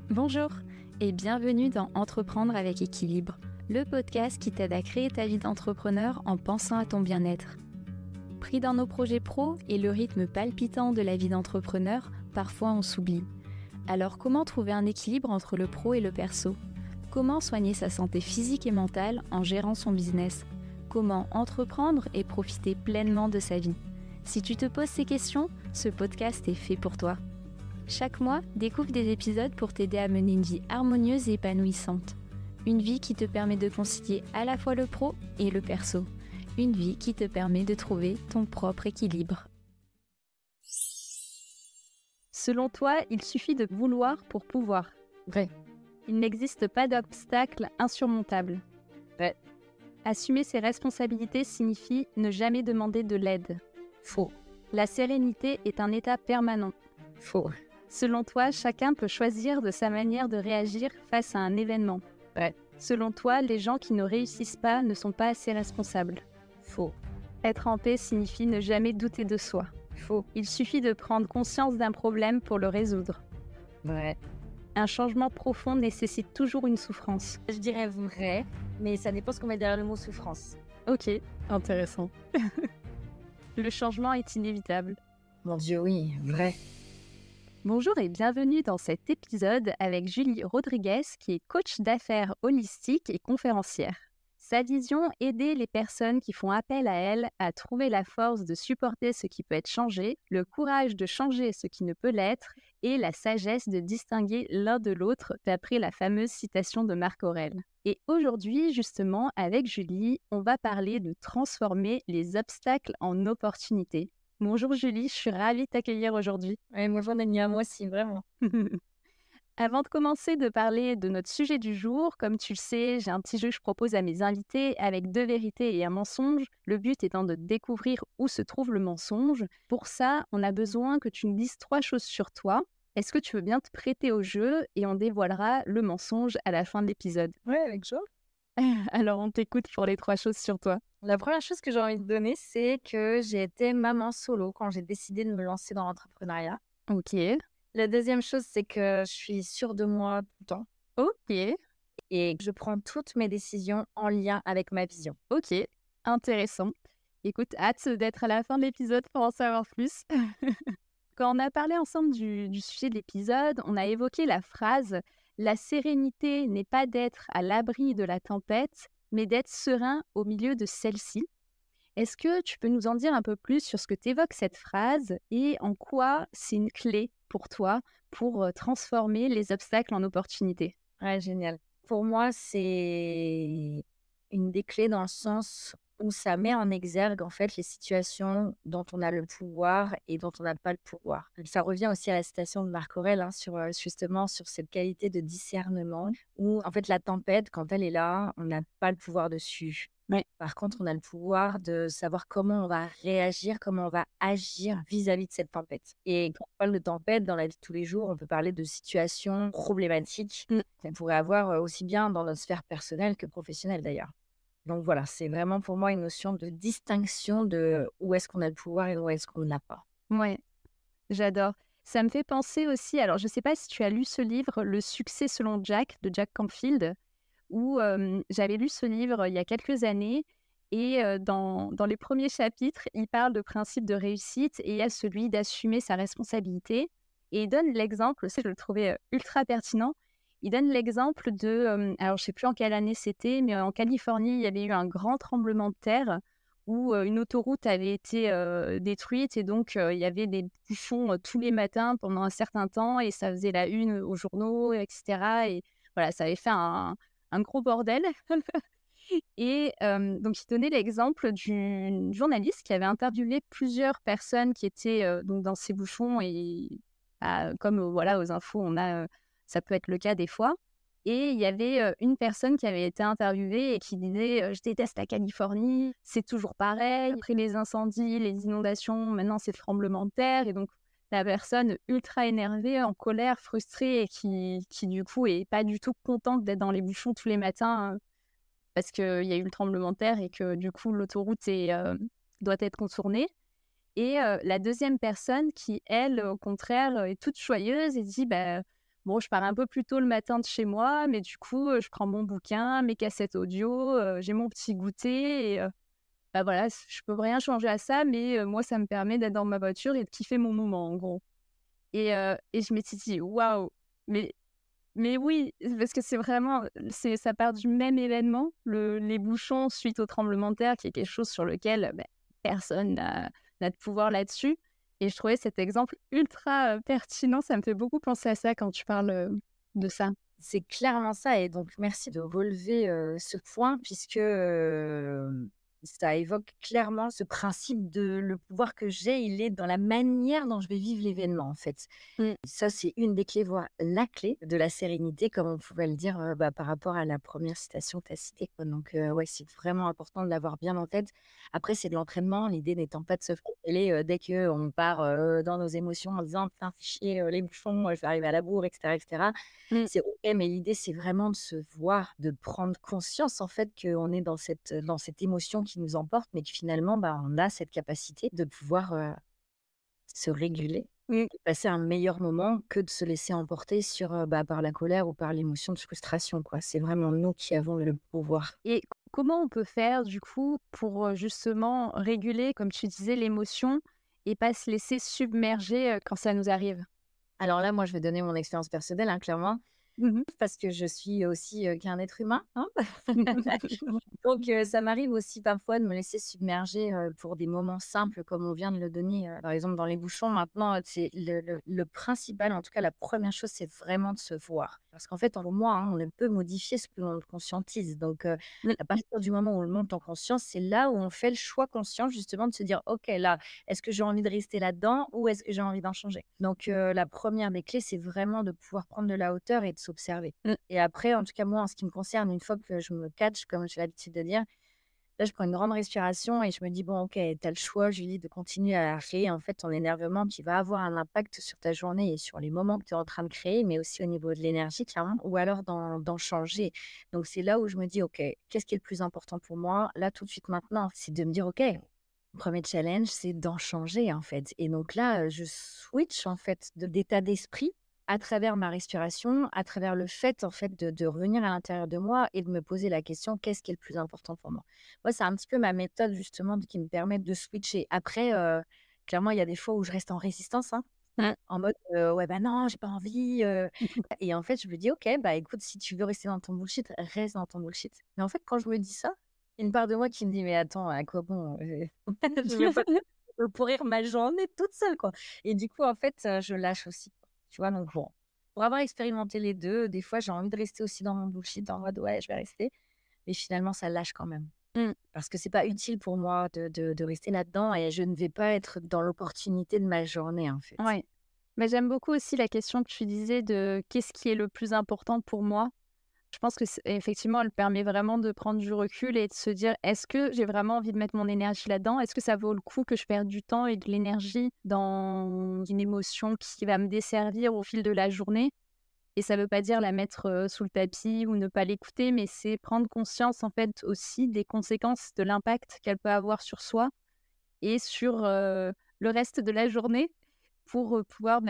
Bonjour et bienvenue dans Entreprendre avec équilibre, le podcast qui t'aide à créer ta vie d'entrepreneur en pensant à ton bien-être. Pris dans nos projets pro et le rythme palpitant de la vie d'entrepreneur, parfois on s'oublie. Alors comment trouver un équilibre entre le pro et le perso ? Comment soigner sa santé physique et mentale en gérant son business ? Comment entreprendre et profiter pleinement de sa vie ? Si tu te poses ces questions, ce podcast est fait pour toi. Chaque mois, découvre des épisodes pour t'aider à mener une vie harmonieuse et épanouissante. Une vie qui te permet de concilier à la fois le pro et le perso. Une vie qui te permet de trouver ton propre équilibre. Selon toi, il suffit de vouloir pour pouvoir. Vrai. Il n'existe pas d'obstacle insurmontable. Vrai. Assumer ses responsabilités signifie ne jamais demander de l'aide. Faux. La sérénité est un état permanent. Faux. Selon toi, chacun peut choisir de sa manière de réagir face à un événement. Vrai. Selon toi, les gens qui ne réussissent pas ne sont pas assez responsables. Faux. Être en paix signifie ne jamais douter de soi. Faux. Il suffit de prendre conscience d'un problème pour le résoudre. Vrai. Un changement profond nécessite toujours une souffrance. Je dirais vrai, mais ça dépend ce qu'on met derrière le mot souffrance. Ok, intéressant. Le changement est inévitable. Mon Dieu, oui, vrai. Bonjour et bienvenue dans cet épisode avec Julie Rodriguez qui est coach d'affaires holistique et conférencière. Sa vision, aider les personnes qui font appel à elle à trouver la force de supporter ce qui peut être changé, le courage de changer ce qui ne peut l'être et la sagesse de distinguer l'un de l'autre d'après la fameuse citation de Marc Aurèle. Et aujourd'hui, justement, avec Julie, on va parler de transformer les obstacles en opportunités. Bonjour Julie, je suis ravie de t'accueillir aujourd'hui. Ouais, bonjour Nania, moi aussi, vraiment. Avant de commencer de parler de notre sujet du jour, comme tu le sais, j'ai un petit jeu que je propose à mes invités avec 2 vérités et un mensonge. Le but étant de découvrir où se trouve le mensonge. Pour ça, on a besoin que tu nous dises 3 choses sur toi. Est-ce que tu veux bien te prêter au jeu et on dévoilera le mensonge à la fin de l'épisode ? Ouais, avec joie. Alors on t'écoute pour les 3 choses sur toi. La première chose que j'ai envie de donner, c'est que j'ai été maman solo quand j'ai décidé de me lancer dans l'entrepreneuriat. Ok. La deuxième chose, c'est que je suis sûre de moi tout le temps Ok. et que je prends toutes mes décisions en lien avec ma vision. Ok. Intéressant. Écoute, hâte d'être à la fin de l'épisode pour en savoir plus. Quand on a parlé ensemble du sujet de l'épisode, on a évoqué la phrase « La sérénité n'est pas d'être à l'abri de la tempête, mais d'être serein au milieu de celle-ci ». Est-ce que tu peux nous en dire un peu plus sur ce que t'évoque cette phrase et en quoi c'est une clé pour toi pour transformer les obstacles en opportunités ? Ouais, génial. Pour moi, c'est une des clés dans le sens où ça met en exergue en fait les situations dont on a le pouvoir et dont on n'a pas le pouvoir. Ça revient aussi à la citation de Marc Aurèle sur justement sur cette qualité de discernement où en fait la tempête, quand elle est là, on n'a pas le pouvoir dessus. Ouais. Par contre, on a le pouvoir de savoir comment on va réagir, comment on va agir vis-à-vis de cette tempête. Et quand on parle de tempête dans la vie de tous les jours, on peut parler de situations problématiques qu'on pourrait avoir aussi bien dans notre sphère personnelle que professionnelle d'ailleurs. Donc voilà, c'est vraiment pour moi une notion de distinction de où est-ce qu'on a le pouvoir et où est-ce qu'on n'a pas. Ouais, j'adore. Ça me fait penser aussi, alors je ne sais pas si tu as lu ce livre, Le succès selon Jack, de Jack Canfield, où j'avais lu ce livre il y a quelques années et dans les premiers chapitres, il parle de principe de réussite et il y a celui d'assumer sa responsabilité. Et il donne l'exemple, ça je le trouvais ultra pertinent, il donne l'exemple de, alors je ne sais plus en quelle année c'était, mais en Californie, il y avait eu un grand tremblement de terre où une autoroute avait été détruite et donc il y avait des bouchons tous les matins pendant un certain temps et ça faisait la une aux journaux, etc. Et voilà, ça avait fait un gros bordel. Et donc, il donnait l'exemple d'une journaliste qui avait interviewé plusieurs personnes qui étaient donc dans ces bouchons et comme voilà, aux infos, on a, ça peut être le cas des fois. Et il y avait une personne qui avait été interviewée et qui disait « Je déteste la Californie, c'est toujours pareil. Après les incendies, les inondations, maintenant c'est le tremblement de terre. » Et donc, la personne ultra énervée, en colère, frustrée et qui du coup, est pas du tout contente d'être dans les bouchons tous les matins parce qu'il y a eu le tremblement de terre et que du coup, l'autoroute doit être contournée. Et la deuxième personne qui, elle, au contraire, est toute joyeuse et dit Bon, je pars un peu plus tôt le matin de chez moi, mais du coup, je prends mon bouquin, mes cassettes audio, j'ai mon petit goûter et bah, voilà, je peux rien changer à ça, mais moi, ça me permet d'être dans ma voiture et de kiffer mon moment, en gros. Et je m'étais dit: «Waouh, mais mais oui!» parce que c'est vraiment, ça part du même événement, les bouchons suite au tremblement de terre qui est quelque chose sur lequel, personne n'a de pouvoir là-dessus et je trouvais cet exemple ultra, pertinent. Ça me fait beaucoup penser à ça quand tu parles, de ça. C'est clairement ça et donc merci de relever, ce point puisque, ça évoque clairement ce principe de le pouvoir que j'ai, il est dans la manière dont je vais vivre l'événement, en fait. Mmh. Ça, c'est une des clés, voire la clé de la sérénité, comme on pouvait le dire, par rapport à la première citation que tu as citée, quoi. Donc, ouais, c'est vraiment important de l'avoir bien en tête. Après, c'est de l'entraînement, l'idée n'étant pas de se flageller, dès qu'on part, dans nos émotions en disant: «Putain, fais chier, les bouchons, je vais arriver à la bourre» et cetera et cetera. Mmh. C'est OK, mais l'idée, c'est vraiment de se voir, de prendre conscience, en fait, qu'on est dans cette émotion qui nous emporte, mais que finalement, bah, on a cette capacité de pouvoir, se réguler Mmh. et passer un meilleur moment que de se laisser emporter sur, par la colère ou par l'émotion de frustration, quoi. C'est vraiment nous qui avons le pouvoir. Et comment on peut faire du coup pour, justement réguler, comme tu disais, l'émotion et pas se laisser submerger, quand ça nous arrive? Alors là, moi, je vais donner mon expérience personnelle, hein, clairement. Mmh. Parce que je suis aussi, qu'un être humain, hein. Donc ça m'arrive aussi parfois de me laisser submerger, pour des moments simples comme on vient de le donner, par exemple dans les bouchons. Maintenant, c'est le principal, en tout cas la première chose, c'est vraiment de se voir. Parce qu'en fait, en moi, hein, on ne peut modifier ce que l'on conscientise. Donc Mmh. à partir du moment où on le monte en conscience, c'est là où on fait le choix conscient justement de se dire: «OK, là, est-ce que j'ai envie de rester là-dedans ou est-ce que j'ai envie d'en changer?» Donc la première des clés, c'est vraiment de pouvoir prendre de la hauteur et de s'observer. Mmh. Et après, en tout cas, moi, en ce qui me concerne, une fois que je me catch, comme j'ai l'habitude de dire, là, je prends une grande respiration et je me dis: «Bon, OK, tu as le choix, Julie, de continuer à créer, en fait, ton énervement qui va avoir un impact sur ta journée et sur les moments que tu es en train de créer, mais aussi au niveau de l'énergie, clairement, ou alors d'en changer». Donc c'est là où je me dis: «OK, qu'est-ce qui est le plus important pour moi, là, tout de suite, maintenant?» C'est de me dire: «OK, premier challenge, c'est d'en changer, en fait». Et donc là, je switch, en fait, d'état d'esprit à travers ma respiration, à travers le fait, en fait, de revenir à l'intérieur de moi et de me poser la question: «Qu'est-ce qui est le plus important pour moi?» Moi, c'est un petit peu ma méthode, justement, qui me permet de switcher. Après, clairement, il y a des fois où je reste en résistance, hein, Mmh. en mode: «Ouais, bah, non, j'ai pas envie», et en fait, je me dis: «OK, bah, écoute, si tu veux rester dans ton bullshit, reste dans ton bullshit». Mais en fait, quand je me dis ça, il y a une part de moi qui me dit: «Mais attends, à quoi bon, je vais pas pourrir ma journée toute seule, quoi». Et du coup, en fait, je lâche aussi, quoi. Tu vois? Donc bon, pour avoir expérimenté les 2, des fois, j'ai envie de rester aussi dans mon bullshit en mode: «Ouais, je vais rester», mais finalement, ça lâche quand même. Mmh. Parce que c'est pas utile pour moi de rester là-dedans et je ne vais pas être dans l'opportunité de ma journée, en fait. Ouais. Mais j'aime beaucoup aussi la question que tu disais de: «Qu'est-ce qui est le plus important pour moi?» Je pense que effectivement, elle permet vraiment de prendre du recul et de se dire: «Est-ce que j'ai vraiment envie de mettre mon énergie là-dedans? Est-ce que ça vaut le coup que je perde du temps et de l'énergie dans une émotion qui va me desservir au fil de la journée?» Et ça veut pas dire la mettre, sous le tapis ou ne pas l'écouter, mais c'est prendre conscience, en fait, aussi des conséquences, de l'impact qu'elle peut avoir sur soi et sur, le reste de la journée pour, pouvoir,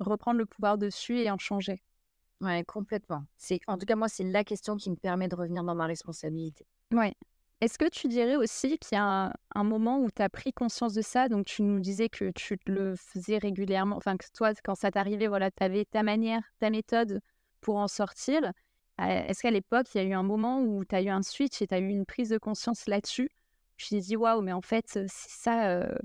reprendre le pouvoir dessus et en changer. Ouais, complètement. C'est en tout cas, moi, c'est la question qui me permet de revenir dans ma responsabilité. Ouais. Est-ce que tu dirais aussi qu'il y a un moment où tu as pris conscience de ça? Donc tu nous disais que tu te le faisais régulièrement, enfin que toi, quand ça t'arrivait, voilà, tu avais ta manière, ta méthode pour en sortir. Est-ce qu'à l'époque, il y a eu un moment où tu as eu un switch et tu as eu une prise de conscience là-dessus? Tu t'es dit: «Waouh, mais en fait, c'est ça», je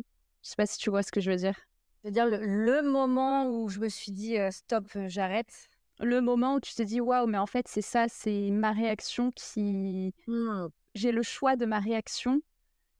sais pas si tu vois ce que je veux dire? C'est-à-dire le moment où je me suis dit: «Stop, j'arrête». Le moment où tu te dis: «Waouh, mais en fait, c'est ça, c'est ma réaction qui Mmh. j'ai le choix de ma réaction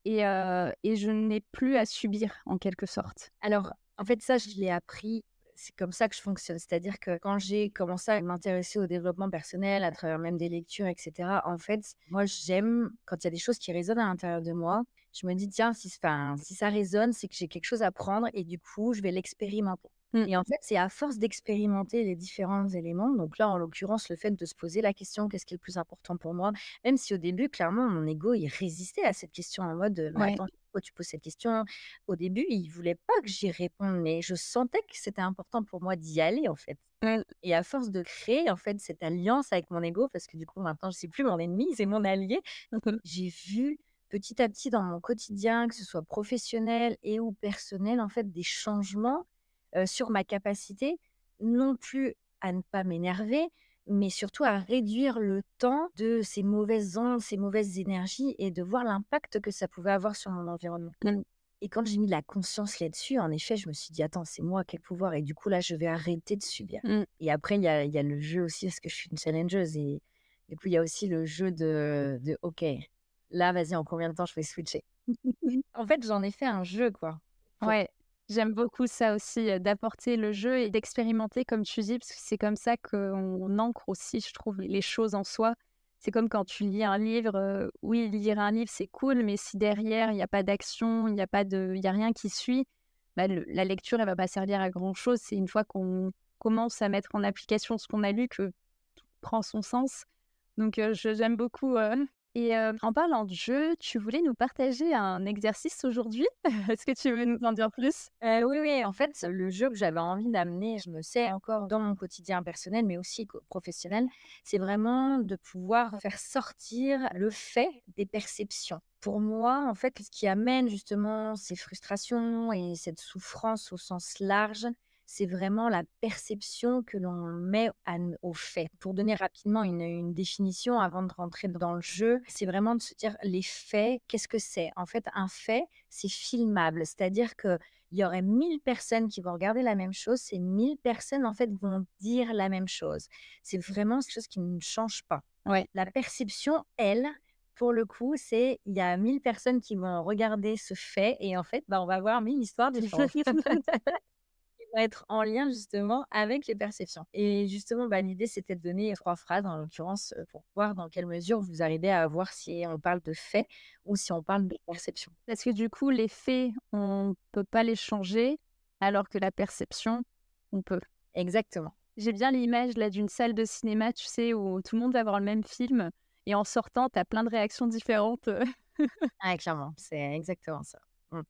et je n'ai plus à subir en quelque sorte». Alors, en fait, ça, je l'ai appris. C'est comme ça que je fonctionne. C'est-à-dire que quand j'ai commencé à m'intéresser au développement personnel, à travers même des lectures, et cetera, en fait, moi, j'aime quand il y a des choses qui résonnent à l'intérieur de moi, je me dis: «Tiens, si ça résonne, c'est que j'ai quelque chose à prendre et du coup, je vais l'expérimenter». Mmh. Et en fait, c'est à force d'expérimenter les différents éléments, donc là, en l'occurrence, le fait de se poser la question: «Qu'est-ce qui est le plus important pour moi?» Même si au début, clairement, mon ego, il résistait à cette question en mode: «Mais Ouais. attends». pourquoi tu poses cette question? Au début, il voulait pas que j'y réponde, mais je sentais que c'était important pour moi d'y aller, en fait. Mmh. Et à force de créer, en fait, cette alliance avec mon ego, parce que du coup, maintenant, c'est plus mon ennemi, c'est mon allié, j'ai vu petit à petit dans mon quotidien, que ce soit professionnel et ou personnel, en fait, des changements sur ma capacité, non plus à ne pas m'énerver, mais surtout à réduire le temps de ces mauvaises ondes, ces mauvaises énergies et de voir l'impact que ça pouvait avoir sur mon environnement. Mmh. Et quand j'ai mis de la conscience là-dessus, en effet, je me suis dit: «Attends, c'est moi qui ai le pouvoir et du coup, là, je vais arrêter de subir». Mmh. Et après, il y a le jeu aussi parce que je suis une challengeuse et du coup, il y a aussi le jeu de «OK, là, vas-y, en combien de temps je vais switcher?» En fait, j'en ai fait un jeu, quoi. Pour Ouais, j'aime beaucoup ça aussi, d'apporter le jeu et d'expérimenter comme tu dis, parce que c'est comme ça qu'on ancre aussi, je trouve, les choses en soi. C'est comme quand tu lis un livre, oui, lire un livre, c'est cool, mais si derrière, il y a pas d'action, il y a rien qui suit, bah, le la lecture, elle va pas servir à grand chose. C'est une fois qu'on commence à mettre en application ce qu'on a lu que tout prend son sens. Donc je j'aime beaucoup, et en parlant de jeu, tu voulais nous partager un exercice aujourd'hui? Est-ce que tu veux nous en dire plus? Oui, oui, en fait, le jeu que j'avais envie d'amener, je me sais encore dans mon quotidien personnel, mais aussi professionnel, c'est vraiment de pouvoir faire sortir le fait des perceptions. Pour moi, en fait, ce qui amène justement ces frustrations et cette souffrance au sens large, c'est vraiment la perception que l'on met au fait. Pour donner rapidement une définition avant de rentrer dans le jeu, c'est vraiment de se dire les faits, qu'est-ce que c'est? En fait, un fait, c'est filmable, c'est-à-dire que il y aurait 1000 personnes qui vont regarder la même chose, ces 1000 personnes, en fait, vont dire la même chose. C'est vraiment quelque chose qui ne change pas. Ouais. La perception, elle, pour le coup, c'est il y a 1000 personnes qui vont regarder ce fait et en fait, bah, on va avoir 1000 histoires différentes. Qui vont être en lien justement avec les perceptions. Et justement, bah, l'idée, c'était de donner 3 phrases, en l'occurrence, pour voir dans quelle mesure vous arrivez à voir si on parle de fait ou si on parle de perception. Parce que du coup, les faits, on peut pas les changer, alors que la perception, on peut. Exactement. J'ai bien l'image là d'une salle de cinéma, tu sais, où tout le monde va voir le même film et en sortant, tu as plein de réactions différentes. Ah, clairement, c'est exactement ça.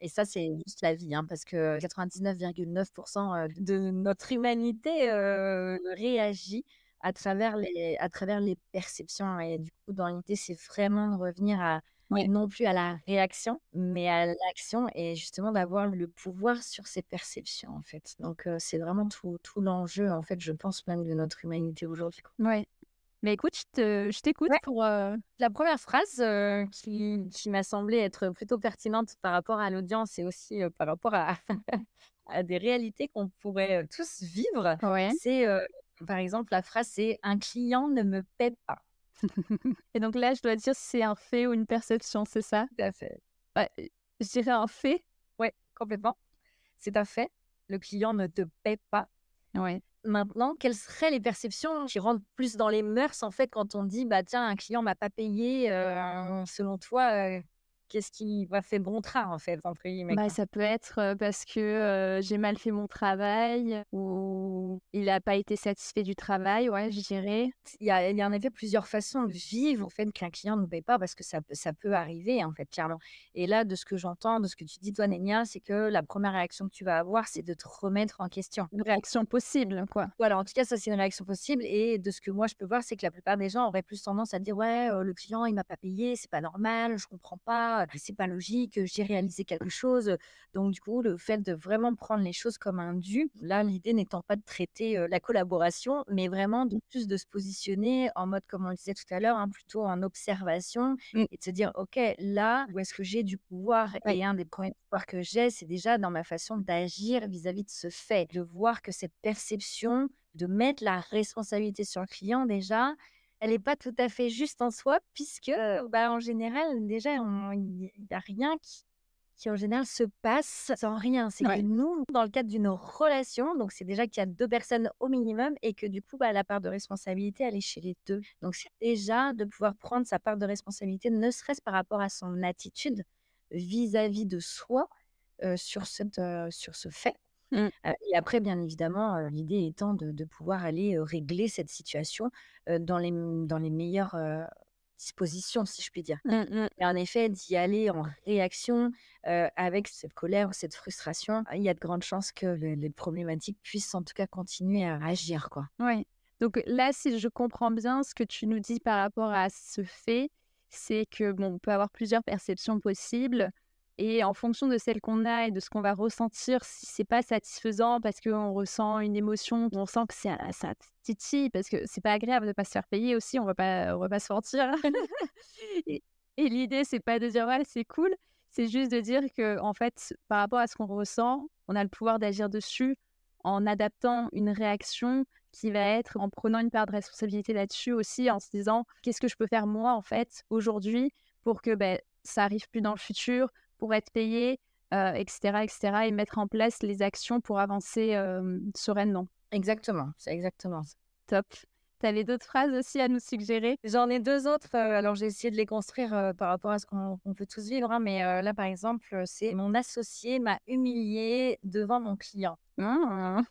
Et ça, c'est juste la vie, hein, parce que 99,9 de notre humanité, réagit à travers les perceptions et du coup, dans l'idée, c'est vraiment de revenir à Ouais. non plus à la réaction, mais à l'action et justement d'avoir le pouvoir sur ses perceptions, en fait. Donc c'est vraiment tout l'enjeu, en fait, je pense même de notre humanité aujourd'hui, quoi. Ouais. Mais écoute, je t'écoute Ouais. pour, La première phrase, qui m'a semblé être plutôt pertinente par rapport à l'audience et aussi, par rapport à à des réalités qu'on pourrait, tous vivre, ouais. c'est, par exemple, la phrase c'est: «Un client ne me paie pas». Et donc là, je dois dire si c'est un fait ou une perception, c'est ça? Tout à fait. Bah, je dirais un fait. Ouais, complètement. C'est un fait. Le client ne te paie pas. Ouais. Maintenant, quelles seraient les perceptions qui rentrent plus dans les mœurs, en fait, quand on dit: «Bah, tiens, un client m'a pas payé», selon toi, qu'est-ce qui va fait «bon train», en fait, entre guillemets, Bah, quoi? ça peut être, parce que, j'ai mal fait mon travail ou il a pas été satisfait du travail, ouais, je dirais. Il y a en effet plusieurs façons de vivre au fait qu'un client ne paye pas parce que ça peut arriver, en fait, clairement. Et là, de ce que j'entends, de ce que tu dis, toi, Nénia, c'est que la première réaction que tu vas avoir, c'est de te remettre en question. Une réaction possible, quoi. Voilà, en tout cas, ça, c'est une réaction possible et de ce que moi, je peux voir, c'est que la plupart des gens auraient plus tendance à dire: «Ouais, le client, il m'a pas payé, c'est pas normal, je comprends pas, c'est pas logique, j'ai réalisé quelque chose». Donc du coup, le fait de vraiment prendre les choses comme un dû, là, l'idée n'étant pas de traiter, la collaboration, mais vraiment de plus de se positionner en mode, comme on le disait tout à l'heure, hein, plutôt en observation Mmh. et de se dire: «OK, là, où est-ce que j'ai du pouvoir?» Ouais. Et un des premiers pouvoirs que j'ai, c'est déjà dans ma façon d'agir vis-à-vis de ce fait, de voir que cette perception, de mettre la responsabilité sur le client déjà, elle est pas tout à fait juste en soi puisque, bah, en général, déjà, il y a rien qui en général se passe sans rien. C'est que Ouais. nous, dans le cadre d'une relation, donc c'est déjà qu'il y a 2 personnes au minimum et que du coup, bah, la part de responsabilité, elle est chez les 2. Donc c'est déjà de pouvoir prendre sa part de responsabilité, ne serait-ce par rapport à son attitude vis-à-vis de soi, sur ce fait. Mmh. Et après, bien évidemment, l'idée étant de pouvoir aller, régler cette situation, dans les meilleures, disposition, si je puis dire. Mmh mh. Et en effet, d'y aller en réaction, avec cette colère ou cette frustration, il y a de grandes chances que les problématiques puissent en tout cas continuer à agir, quoi. Ouais. Donc là, si je comprends bien, ce que tu nous dis par rapport à ce fait, c'est que, bon, on peut avoir plusieurs perceptions possibles et en fonction de celle qu'on a et de ce qu'on va ressentir, si c'est pas satisfaisant parce qu'on ressent une émotion, on sent que ça titille parce que c'est pas agréable de pas se faire payer aussi, on va pas se mentir. Et et l'idée, c'est pas de dire: «Ouais, c'est cool», c'est juste de dire que en fait, par rapport à ce qu'on ressent, on a le pouvoir d'agir dessus en adaptant une réaction qui va être en prenant une part de responsabilité là-dessus aussi, en se disant: «Qu'est-ce que je peux faire moi, en fait, aujourd'hui pour que, ça arrive plus dans le futur, pour être payé?» Et cetera et mettre en place les actions pour avancer, sereinement. Exactement, c'est exactement ça. Top. Tu avais d'autres phrases aussi à nous suggérer? J'en ai 2 autres, alors j'ai essayé de les construire, par rapport à ce qu'on peut tous vivre, hein, mais là, par exemple, c'est: «Mon associé m'a humilié devant mon client». Ah!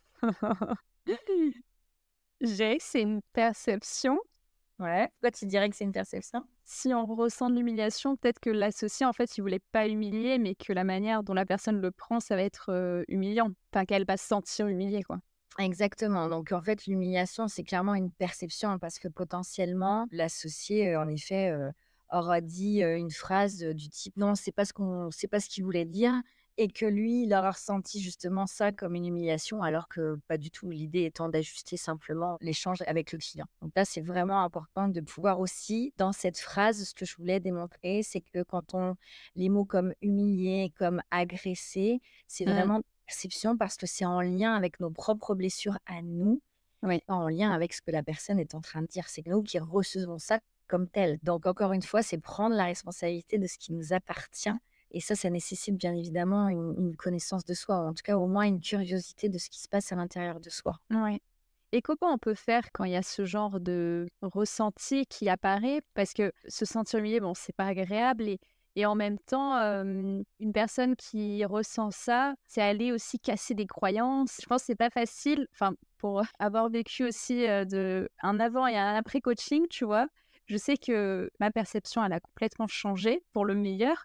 Je dirais que c'est une perception. Ouais. Pourquoi tu dirais que c'est une perception? Si on ressent de l'humiliation, peut-être que l'associé, en fait, il voulait pas humilier, mais que la manière dont la personne le prend, ça va être, humiliant. Enfin, qu'elle va se sentir humiliée, quoi. Exactement, donc en fait, l'humiliation, c'est clairement une perception, hein, parce que potentiellement, l'associé, en effet, aura dit, une phrase, du type: «Non, c'est pas ce qu'il voulait dire», et que lui, il aura ressenti justement ça comme une humiliation, alors que pas du tout. L'idée étant d'ajuster simplement l'échange avec le client. Donc là, c'est vraiment important de pouvoir aussi, dans cette phrase, ce que je voulais démontrer, c'est que quand on les mots comme humilier, comme agresser, c'est Mmh. vraiment perception parce que c'est en lien avec nos propres blessures à nous, Oui. pas en lien avec ce que la personne est en train de dire. C'est nous qui recevons ça comme tel. Donc encore une fois, c'est prendre la responsabilité de ce qui nous appartient, et ça nécessite bien évidemment une connaissance de soi, ou en tout cas au moins une curiosité de ce qui se passe à l'intérieur de soi. Ouais. Et comment on peut faire quand il y a ce genre de ressenti qui apparaît? Parce que se sentir humilié, bon, c'est pas agréable et en même temps, une personne qui ressent ça, c'est aller aussi casser des croyances. Je pense que c'est pas facile, enfin, pour avoir vécu aussi, un avant et un après coaching, tu vois? Je sais que ma perception, elle a complètement changé pour le meilleur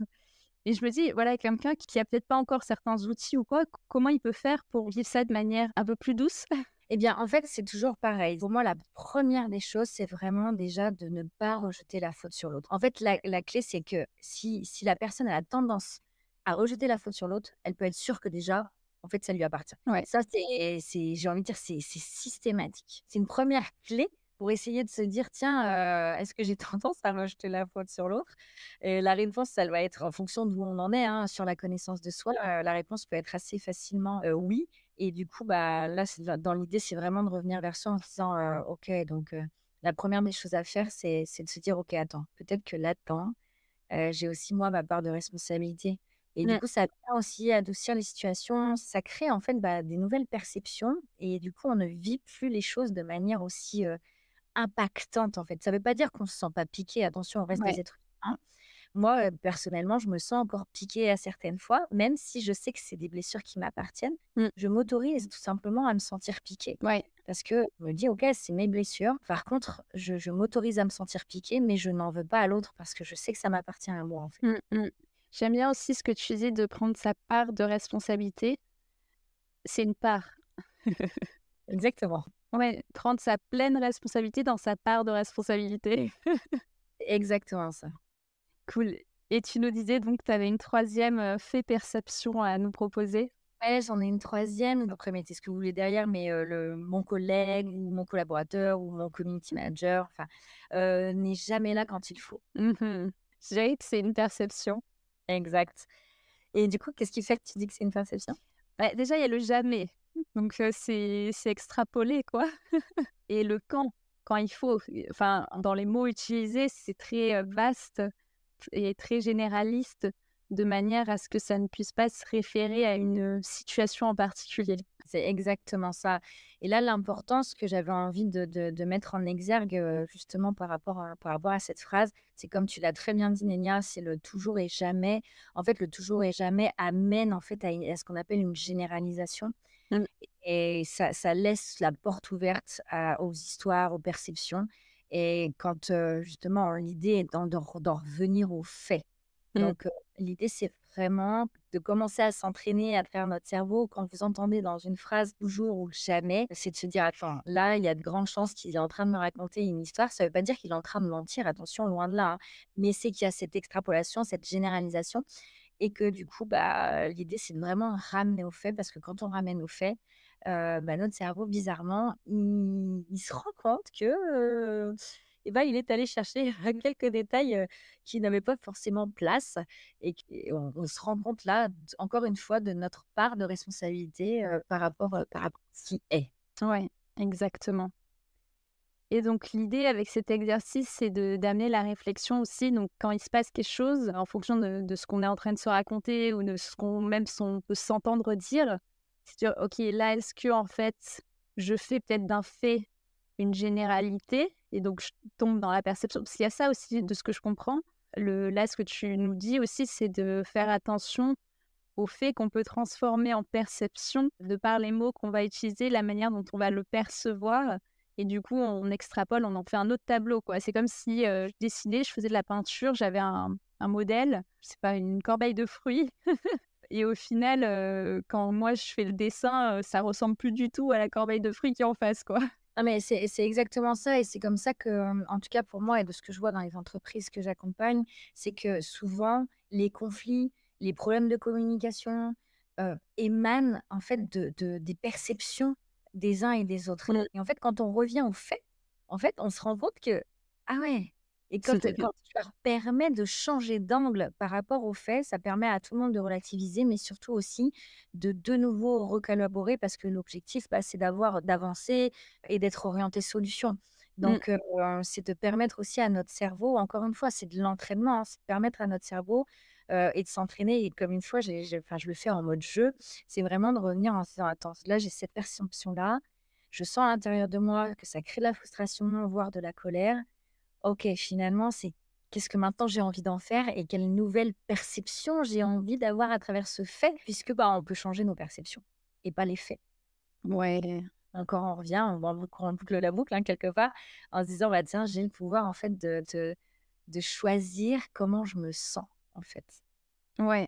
et je me dis, voilà, quelqu'un qui a peut-être pas encore certains outils ou quoi, comment il peut faire pour vivre ça de manière un peu plus douce? Eh bien, en fait, c'est toujours pareil. Pour moi, la première des choses, c'est vraiment déjà de ne pas rejeter la faute sur l'autre. En fait, la clé, c'est que si la personne a la tendance à rejeter la faute sur l'autre, elle peut être sûre que déjà, en fait, ça lui appartient. Ouais. Ça, j'ai envie de dire, c'est systématique. C'est une première clé pour essayer de se dire, tiens, est-ce que j'ai tendance à rejeter la faute sur l'autre? Et la réponse, ça va être en fonction d'où on en est, hein, sur la connaissance de soi. La réponse peut être assez facilement oui. Et du coup, bah, là, c'est dans l'idée, c'est vraiment de revenir vers soi en se disant, «OK, donc la première des choses à faire, c'est de se dire: "OK, attends, peut-être que là-dedans, j'ai aussi moi ma part de responsabilité"». Et du Mmh. coup, ça vient aussi adoucir les situations. Ça crée en fait, bah, des nouvelles perceptions, et du coup, on ne vit plus les choses de manière aussi, impactante, en fait. Ça ne veut pas dire qu'on ne se sent pas piqué, attention, on reste Ouais. des êtres humains. Moi, personnellement, je me sens encore piquée à certaines fois, même si je sais que c'est des blessures qui m'appartiennent. Mmh. Je m'autorise tout simplement à me sentir piquée, Ouais. parce que je me dis: «OK, c'est mes blessures». Par contre, je m'autorise à me sentir piquée, mais je n'en veux pas à l'autre parce que je sais que ça m'appartient à moi, en fait. Mmh mh. J'aime bien aussi ce que tu dis de prendre sa part de responsabilité. C'est une part. Exactement. Ouais, prendre sa pleine responsabilité dans sa part de responsabilité. Exactement ça. Cool et tu nous disais donc que tu avais une troisième e fait perception à nous proposer? Ouais, j'en ai une troisième. Après, mettez ce que vous voulez derrière, mais mon collègue ou mon collaborateur ou mon community manager, enfin, n'est jamais là quand il faut. Mmh mh. Je dirais que c'est une perception. Exact. Et du coup, qu'est-ce qui fait que tu dis que c'est une perception? Bah, déjà, il y a le jamais, donc c'est extrapolé, quoi et le quand il faut, enfin, dans les mots utilisés, c'est très, vaste et très généraliste, de manière à ce que ça ne puisse pas se référer à une, situation en particulier. C'est exactement ça. Et là, l'importance que j'avais envie de mettre en exergue, justement par rapport à cette phrase, c'est comme tu l'as très bien dit, Nénia, c'est le toujours et jamais. En fait, le toujours et jamais amène en fait à ce qu'on appelle une généralisation, Mmh. et ça laisse la porte ouverte aux histoires, aux perceptions. Et quand justement l'idée est d'en revenir aux faits. Mmh. Donc l'idée, c'est vraiment de commencer à s'entraîner à travers notre cerveau. Quand vous entendez dans une phrase toujours ou jamais, c'est de se dire: «Attends, là, il y a de grandes chances qu'il est en train de me raconter une histoire». Ça ne veut pas dire qu'il est en train de mentir, attention, loin de là, hein. Mais c'est qu'il y a cette extrapolation, cette généralisation et que du coup, bah, l'idée, c'est de vraiment ramener aux faits parce que quand on ramène aux faits, bah, notre cerveau, bizarrement, il se rend compte que, et ben, il est allé chercher quelques détails, qui n'avaient pas forcément place et on se rend compte là, encore une fois, de notre part de responsabilité, par rapport à ce qui est. Ouais, exactement. Et donc l'idée avec cet exercice, c'est d'amener la réflexion aussi. Donc quand il se passe quelque chose, en fonction de ce qu'on est en train de se raconter ou de ce qu'on même on peut s'entendre dire, c'est dire: «OK, là, est-ce que en fait, je fais peut-être d'un fait une généralité?» Et donc je tombe dans la perception. Parce qu'il y a ça aussi de ce que je comprends. Là, ce que tu nous dis aussi, c'est de faire attention au fait qu'on peut transformer en perception, de par les mots qu'on va utiliser, la manière dont on va le percevoir et du coup, on extrapole, on en fait un autre tableau, quoi. C'est comme si, je dessinais, je faisais de la peinture, j'avais un modèle, je sais pas, une corbeille de fruits et au final, quand moi je fais le dessin, ça ressemble plus du tout à la corbeille de fruits qui est en face, quoi. Ah mais c'est exactement ça et c'est comme ça que, en tout cas pour moi et de ce que je vois dans les entreprises que j'accompagne, c'est que souvent les conflits, les problèmes de communication, émanent en fait de des perceptions des uns et des autres Mmh. et en fait quand on revient aux faits, en fait on se rend compte que: «Ah ouais» et quand tu leur permets de changer d'angle par rapport aux faits, ça permet à tout le monde de relativiser mais surtout aussi de nouveau recollaborer parce que l'objectif, bah, c'est d'avancer et d'être orienté solution. Mmh. Donc, c'est de permettre aussi à notre cerveau, encore une fois, c'est de l'entraînement, hein, c'est de permettre à notre cerveau, et de s'entraîner et comme une fois, enfin, je le fais en mode jeu, c'est vraiment de revenir en se disant: «Attends, là, j'ai cette perception-là, je sens à l'intérieur de moi que ça crée de la frustration, voire de la colère. OK, finalement, c'est qu'est-ce que maintenant j'ai envie d'en faire et quelle nouvelle perception j'ai envie d'avoir à travers ce fait?» puisque, bah, on peut changer nos perceptions et pas les faits. Ouais. Encore on revient, on boucle la boucle, hein, quelque part, en se disant: «Bah, tiens, j'ai le pouvoir, en fait, de choisir comment je me sens, en fait». Ouais,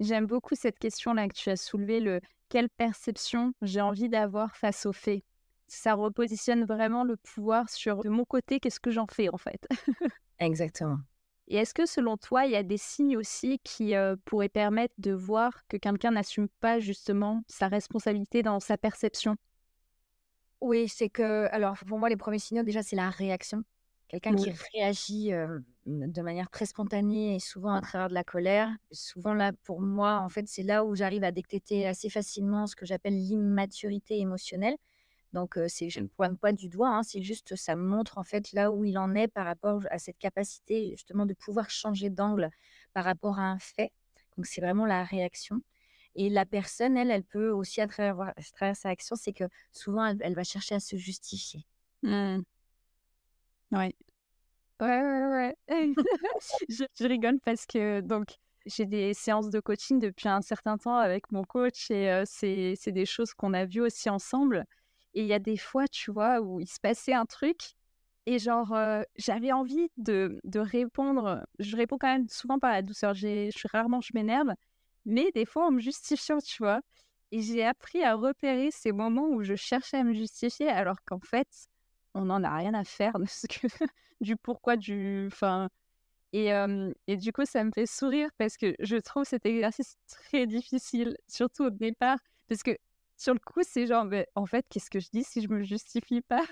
j'aime beaucoup cette question-là que tu as soulevée, le quelle perception j'ai envie d'avoir face aux faits. Ça repositionne vraiment le pouvoir sur de mon côté, qu'est-ce que j'en fais en fait? Exactement. Et est-ce que selon toi, il y a des signes aussi qui pourraient permettre de voir que quelqu'un n'assume pas justement sa responsabilité dans sa perception? Oui, c'est que alors pour moi, les premiers signaux, déjà, c'est la réaction. Quelqu'un qui Oui. réagit, de manière très spontanée et souvent à travers de la colère. Souvent là, pour moi, en fait, c'est là où j'arrive à détecter assez facilement ce que j'appelle l'immaturité émotionnelle. Donc, je ne pointe pas du doigt, hein, c'est juste ça me montre en fait là où il en est par rapport à cette capacité justement de pouvoir changer d'angle par rapport à un fait. Donc c'est vraiment la réaction et la personne, elle peut aussi à travers sa action, c'est que souvent elle va chercher à se justifier. Mmh. Ouais. Ouais, ouais, ouais. Je rigole parce que donc j'ai des séances de coaching depuis un certain temps avec mon coach et c'est des choses qu'on a vues aussi ensemble et il y a des fois, tu vois, où il se passait un truc et genre, j'avais envie de répondre. Je réponds quand même souvent par la douceur. Je m'énerve, mais des fois en me justifiant, tu vois? Et j'ai appris à repérer ces moments où je cherchais à me justifier alors qu'en fait, on n'en a rien à faire de ce que du pourquoi du enfin et du coup, ça me fait sourire parce que je trouve cet exercice très difficile, surtout au départ, parce que sur le coup, c'est genre: «Beh, en fait, qu'est-ce que je dis si je me justifie pas?»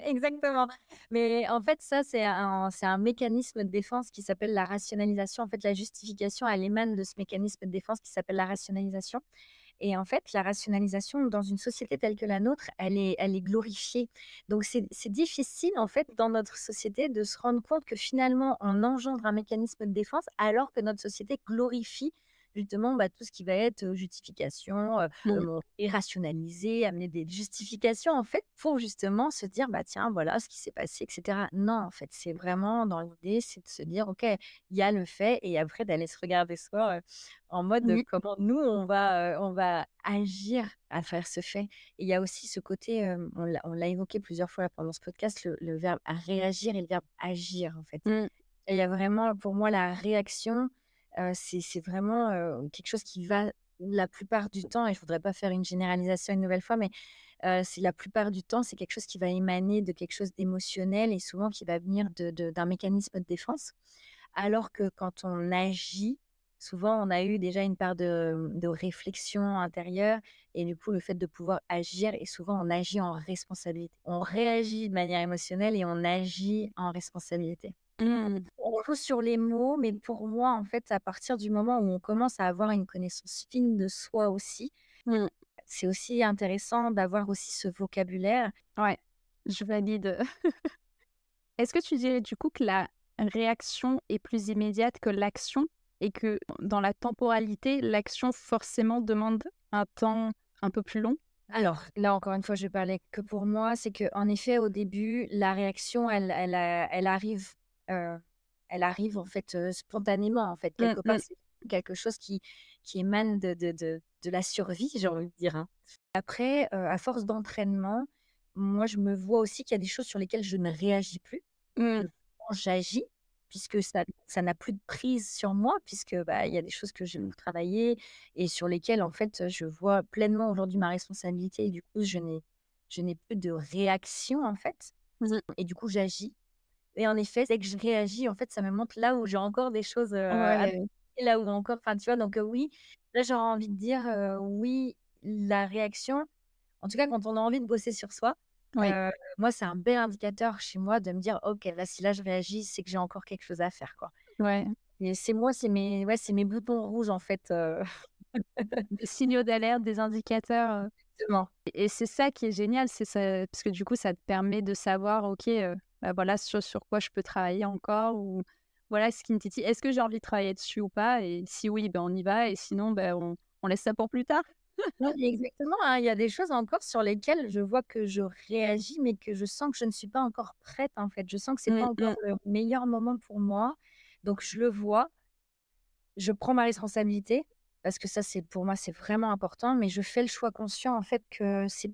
Exactement. Mais en fait, ça, c'est un mécanisme de défense qui s'appelle la rationalisation. En fait, la justification, elle émane de ce mécanisme de défense qui s'appelle la rationalisation. Et en fait, la rationalisation dans une société telle que la nôtre, elle est glorifiée. Donc c'est difficile, en fait, dans notre société de se rendre compte que finalement, on engendre un mécanisme de défense alors que notre société glorifie justement tout ce qui va être justification, Mmh. et rationaliser, amener des justifications en fait pour justement se dire bah tiens voilà ce qui s'est passé etc. Non en fait c'est vraiment dans l'idée c'est de se dire ok il y a le fait et après d'aller se regarder soi en mode Mmh. comment nous on va agir à travers ce fait. Et il y a aussi ce côté, on l'a évoqué plusieurs fois là pendant ce podcast, le verbe à réagir et le verbe agir en fait. Mmh. Et il y a vraiment pour moi la réaction, c'est vraiment, quelque chose qui va la plupart du temps et je voudrais pas faire une généralisation une nouvelle fois, mais c'est la plupart du temps, c'est quelque chose qui va émaner de quelque chose d'émotionnel et souvent qui va venir d'un mécanisme de défense. Alors que quand on agit, souvent on a eu déjà une part de réflexion intérieure et du coup le fait de pouvoir agir et souvent on agit en responsabilité. On réagit de manière émotionnelle et on agit en responsabilité. Mmh. On joue sur les mots, mais pour moi, en fait, à partir du moment où on commence à avoir une connaissance fine de soi aussi, Mmh. c'est aussi intéressant d'avoir aussi ce vocabulaire. Ouais, je valide. Est-ce que tu dirais du coup que la réaction est plus immédiate que l'action et que dans la temporalité, l'action forcément demande un temps un peu plus long? Alors là, encore une fois, je vais parler que pour moi, c'est que en effet, au début, la réaction, heu, elle arrive en fait, spontanément en fait. Mmh Quelque part, mh. c'est quelque chose qui émane de la survie, j'ai envie de dire, hein. Après, à force d'entraînement, moi, je me vois aussi qu'il y a des choses sur lesquelles je ne réagis plus. Mmh. Que j'agis, puisque ça n'a plus de prise sur moi, puisque, il y a des choses que j'ai travaillées et sur lesquelles, en fait, je vois pleinement aujourd'hui ma responsabilité et du coup, je n'ai plus de réaction, en fait Mmh. et du coup, j'agis et en effet, dès que je réagis, en fait, ça me montre là où j'ai encore des choses, à Ouais. là où encore enfin, tu vois? Donc, oui, là, j'aurais envie de dire, oui, la réaction en tout cas, quand on a envie de bosser sur soi, Oui. moi, c'est un bel indicateur chez moi de me dire: «OK, là, si là je réagis, c'est que j'ai encore quelque chose à faire, quoi». Ouais. Et c'est moi, c'est mes boutons rouges, en fait, Des signaux d'alerte, des indicateurs, exactement. et c'est ça qui est génial, c'est ça parce que du coup, ça te permet de savoir, OK, bah, voilà sur quoi je peux travailler encore ou voilà ce qui me titille. Est-ce que j'ai envie de travailler dessus ou pas? Et si oui, ben, on y va et sinon, ben, on laisse ça pour plus tard. Ouais, exactement, hein. Il y a des choses encore sur lesquelles je vois que je réagis, mais que je sens que je ne suis pas encore prête, en fait. Je sens que c'est pas Mmh encore mh. le meilleur moment pour moi. Donc je le vois, je prends ma responsabilité parce que ça, c'est pour moi, c'est vraiment important, mais je fais le choix conscient, en fait, que c'est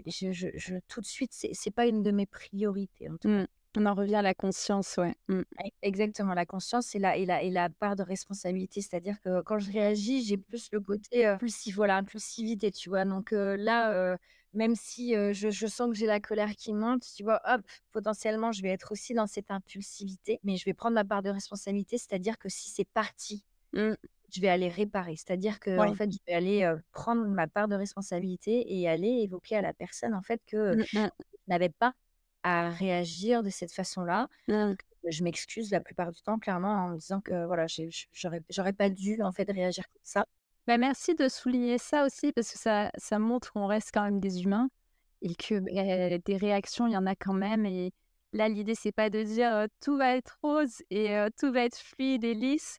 je tout de suite, c'est pas une de mes priorités, en tout cas. Mmh. On en revient à la conscience, ouais. Mmh. Exactement, la conscience et la part de responsabilité. C'est-à-dire que quand je réagis, j'ai plus le côté, impulsif, voilà, impulsivité, tu vois? Donc là, même si, je sens que j'ai la colère qui monte, tu vois? Hop, potentiellement, je vais être aussi dans cette impulsivité, mais je vais prendre ma part de responsabilité. C'est-à-dire que si c'est parti, Mmh. je vais aller réparer. C'est-à-dire que en Ouais. fait, je vais aller, prendre ma part de responsabilité et aller évoquer à la personne, en fait, que Mmh mh. je n'avais pas à réagir de cette façon-là. Mmh. Je m'excuse la plupart du temps, clairement, en me disant que voilà, j'aurais pas dû, en fait, réagir comme ça. Bah, merci de souligner ça aussi parce que ça montre qu'on reste quand même des humains et que, beh, des réactions, il y en a quand même et là, l'idée, c'est pas de dire, «Tout va être rose et tout va être fluide et lisse»,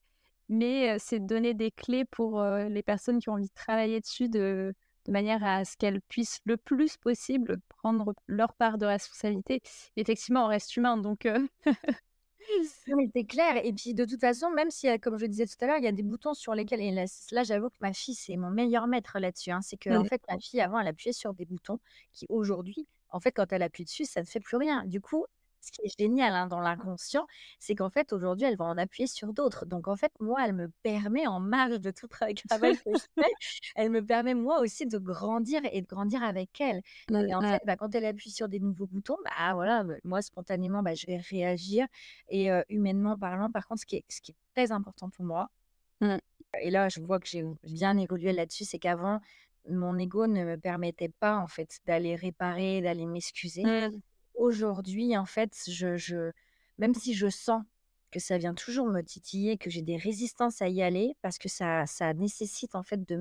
mais c'est de donner des clés pour, les personnes qui ont envie de travailler dessus de manière à ce qu'elles puissent le plus possible prendre leur part de responsabilité. Effectivement, on reste humain donc Non, mais c'est clair et puis de toute façon, même si, comme je le disais tout à l'heure, il y a des boutons sur lesquels et là, j'avoue que ma fille, c'est mon meilleur maître là-dessus, hein. C'est qu'en Mmh. fait, ma fille, avant, elle appuyait sur des boutons qui aujourd'hui, en fait, quand elle appuie dessus, ça ne fait plus rien. Du coup, ce qui est génial, hein, dans l'inconscient, c'est qu'en fait, aujourd'hui, elle va en appuyer sur d'autres. Donc en fait, moi, elle me permet, en marge de tout travail que je fais, elle me permet, moi aussi, de grandir et de grandir avec elle. Mmh Et en mh. fait, quand elle appuie sur des nouveaux boutons, voilà, moi, spontanément, je vais réagir et humainement parlant, par contre, ce qui est très important pour moi Mmh. et là, je vois que j'ai bien évolué là-dessus, c'est qu'avant, mon ego ne me permettait pas, en fait, d'aller réparer, d'aller m'excuser. Mmh. Aujourd'hui, en fait, je même si je sens que ça vient toujours me titiller, que j'ai des résistances à y aller parce que ça nécessite, en fait, de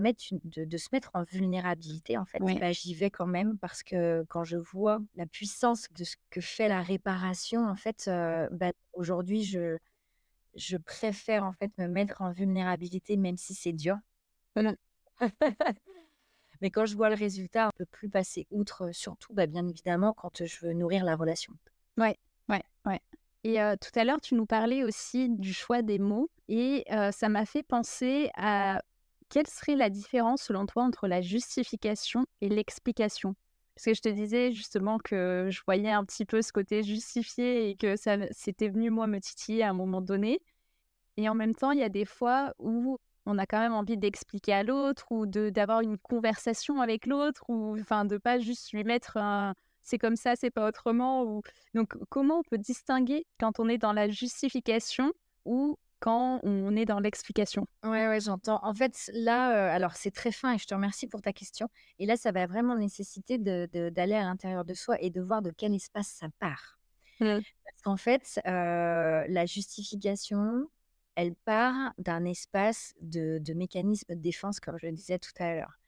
se mettre en vulnérabilité, en fait, Ouais. j'y vais quand même parce que quand je vois la puissance de ce que fait la réparation, en fait, aujourd'hui, je préfère, en fait, me mettre en vulnérabilité même si c'est dur. Voilà. Mais quand je vois le résultat, on ne peut plus passer outre, surtout, bien évidemment, quand je veux nourrir la relation. Ouais, ouais, ouais. Et tout à l'heure, tu nous parlais aussi du choix des mots et ça m'a fait penser à quelle serait la différence selon toi entre la justification et l'explication? Parce que je te disais justement que je voyais un petit peu ce côté justifié et que c'était venu moi me titiller à un moment donné. Et en même temps, il y a des fois où on a quand même envie d'expliquer à l'autre ou d'avoir une conversation avec l'autre ou enfin de pas juste lui mettre un «c'est comme ça, c'est pas autrement» ou donc comment on peut distinguer quand on est dans la justification ou quand on est dans l'explication? Ouais, ouais, j'entends. En fait, là, alors c'est très fin et je te remercie pour ta question. Et là, ça va vraiment nécessiter d'aller à l'intérieur de soi et de voir de quel espace ça part. Mmh. Parce qu'en fait, la justification, elle part d'un espace de mécanisme de défense, comme je le disais tout à l'heure.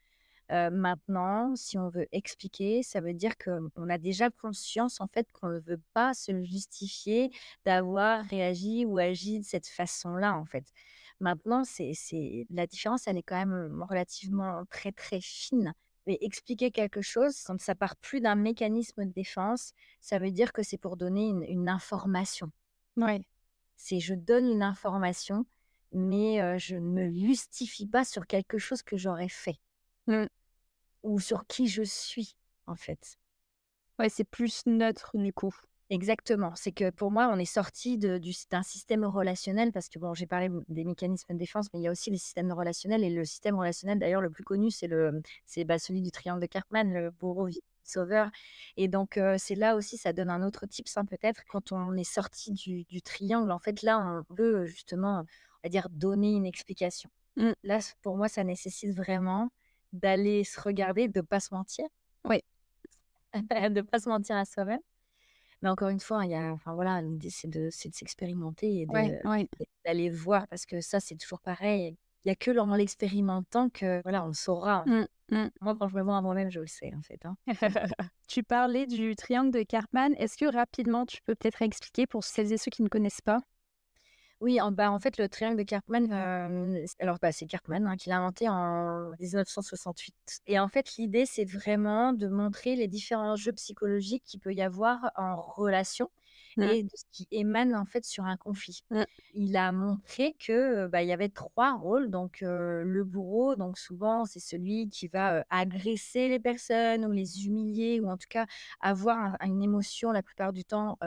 Maintenant, si on veut expliquer, ça veut dire qu'on a déjà conscience, en fait, qu'on ne veut pas se justifier d'avoir réagi ou agi de cette façon-là, en fait. Maintenant, c'est la différence, elle est quand même relativement très, très fine. Mais expliquer quelque chose, quand ça part plus d'un mécanisme de défense, ça veut dire que c'est pour donner une information. Ouais. C'est je donne une information, mais je ne me justifie pas sur quelque chose que j'aurais fait. Mmh. Ou sur qui je suis, en fait. Ouais, c'est plus neutre du coup. Exactement. C'est que pour moi, on est sorti d'un système relationnel parce que bon, j'ai parlé des mécanismes de défense, mais il y a aussi les systèmes relationnels. Et le système relationnel, d'ailleurs, le plus connu, c'est celui du triangle de Karpman, le bourreau sauveur. Et donc, c'est là aussi, ça donne un autre type, ça peut-être. Quand on est sorti du triangle, en fait, là, on veut justement, on va dire, donner une explication. Mmh. Là, pour moi, ça nécessite vraiment d'aller se regarder, de ne pas se mentir. Ouais. De pas se mentir à soi-même. Mais encore une fois, il y a enfin voilà, l'idée c'est de s'expérimenter et Ouais, ouais. d'aller voir parce que ça, c'est toujours pareil. Il y a que en l'expérimentant que voilà, on le saura. Mmh. Mmh. Moi, quand je me vois à moi-même, je le sais en fait, hein. Tu parlais du triangle de Karpman. Est-ce que rapidement, tu peux peut-être expliquer pour celles et ceux qui ne connaissent pas? Oui, en fait, le triangle de Karpman, alors, c'est Karpman, hein, qui l'a inventé en 1968 et en fait, l'idée, c'est vraiment de montrer les différents jeux psychologiques qu'il peut y avoir en relation Mmh. et de ce qui émane, en fait, sur un conflit. Mmh. Il a montré que, il y avait 3 rôles, donc le bourreau, donc souvent, c'est celui qui va, agresser les personnes ou les humilier ou en tout cas avoir une émotion la plupart du temps,